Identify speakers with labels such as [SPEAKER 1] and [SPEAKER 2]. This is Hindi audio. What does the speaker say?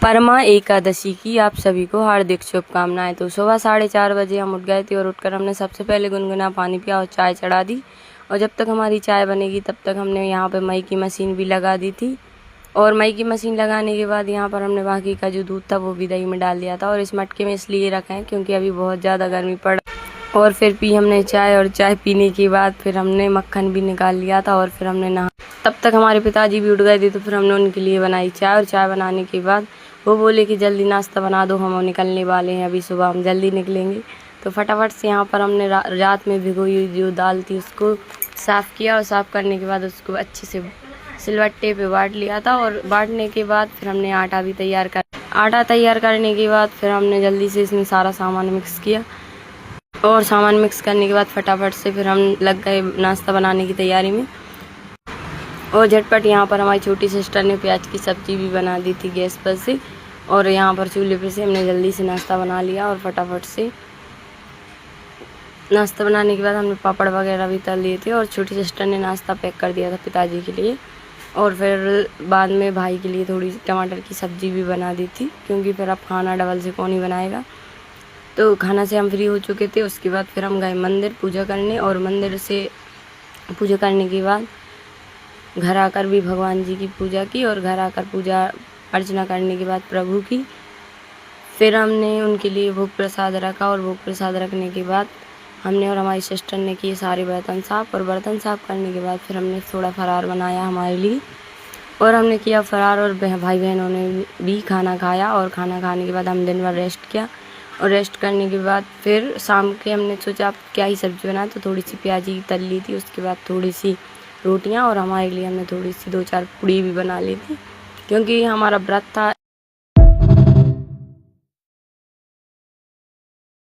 [SPEAKER 1] परमा एकादशी की आप सभी को हार्दिक शुभकामनाएं। तो सुबह 4:30 बजे हम उठ गए थे और उठकर हमने सबसे पहले गुनगुना पानी पिया और चाय चढ़ा दी। और जब तक हमारी चाय बनेगी तब तक हमने यहाँ पे मई की मशीन भी लगा दी थी। और मई की मशीन लगाने के बाद यहाँ पर हमने बाकी का जो दूध था वो भी दही में डाल दिया था। और इस मटके में इसलिए रखा है क्योंकि अभी बहुत ज़्यादा गर्मी पड़। और फिर पी हमने चाय, और चाय पीने के बाद फिर हमने मक्खन भी निकाल लिया था और फिर हमने नहा। तब तक हमारे पिताजी भी उठ गए थे तो फिर हमने उनके लिए बनाई चाय। और चाय बनाने के बाद वो बोले कि जल्दी नाश्ता बना दो, हम निकलने वाले हैं, अभी सुबह हम जल्दी निकलेंगे। तो फटाफट से यहाँ पर हमने रात में भिगोई हुई जो दाल थी उसको साफ़ किया और साफ़ करने के बाद उसको अच्छे से सिलबट्टे पे बांट लिया था। और बांटने के बाद फिर हमने आटा भी तैयार करने के बाद फिर हमने जल्दी से इसमें सारा सामान मिक्स किया। और सामान मिक्स करने के बाद फटाफट से फिर हम लग गए नाश्ता बनाने की तैयारी में। और झटपट यहाँ पर हमारी छोटी सिस्टर ने प्याज की सब्ज़ी भी बना दी थी गैस पर से। और यहाँ पर चूल्हे पर से हमने जल्दी से नाश्ता बना लिया। और फटाफट से नाश्ता बनाने के बाद हमने पापड़ वगैरह भी तल लिए थे। और छोटी सिस्टर ने नाश्ता पैक कर दिया था पिताजी के लिए। और फिर बाद में भाई के लिए थोड़ी टमाटर की सब्ज़ी भी बना दी थी, क्योंकि फिर अब खाना डबल से कौन ही बनाएगा। तो खाना से हम फ्री हो चुके थे। उसके बाद फिर हम गए मंदिर पूजा करने। और मंदिर से पूजा करने के बाद घर आकर भी भगवान जी की पूजा की। और घर आकर पूजा अर्चना करने के बाद प्रभु की फिर हमने उनके लिए भोग प्रसाद रखा। और भोग प्रसाद रखने के बाद हमने और हमारी सिस्टर ने किए सारे बर्तन साफ़। और बर्तन साफ़ करने के बाद फिर हमने थोड़ा फरार बनाया हमारे लिए। और हमने किया फरार। और भाई बहनों ने भी खाना खाया। और खाना खाने के बाद हम दिन भर रेस्ट किया। और रेस्ट करने के बाद फिर शाम के हमने सोचा क्या ही सब्ज़ी बनाए, तो थोड़ी सी प्याजी तल ली थी। उसके बाद थोड़ी सी रोटियां, और हमारे लिए हमने थोड़ी सी 2-4 पूड़ी भी बना ली थी, क्योंकि हमारा व्रत था।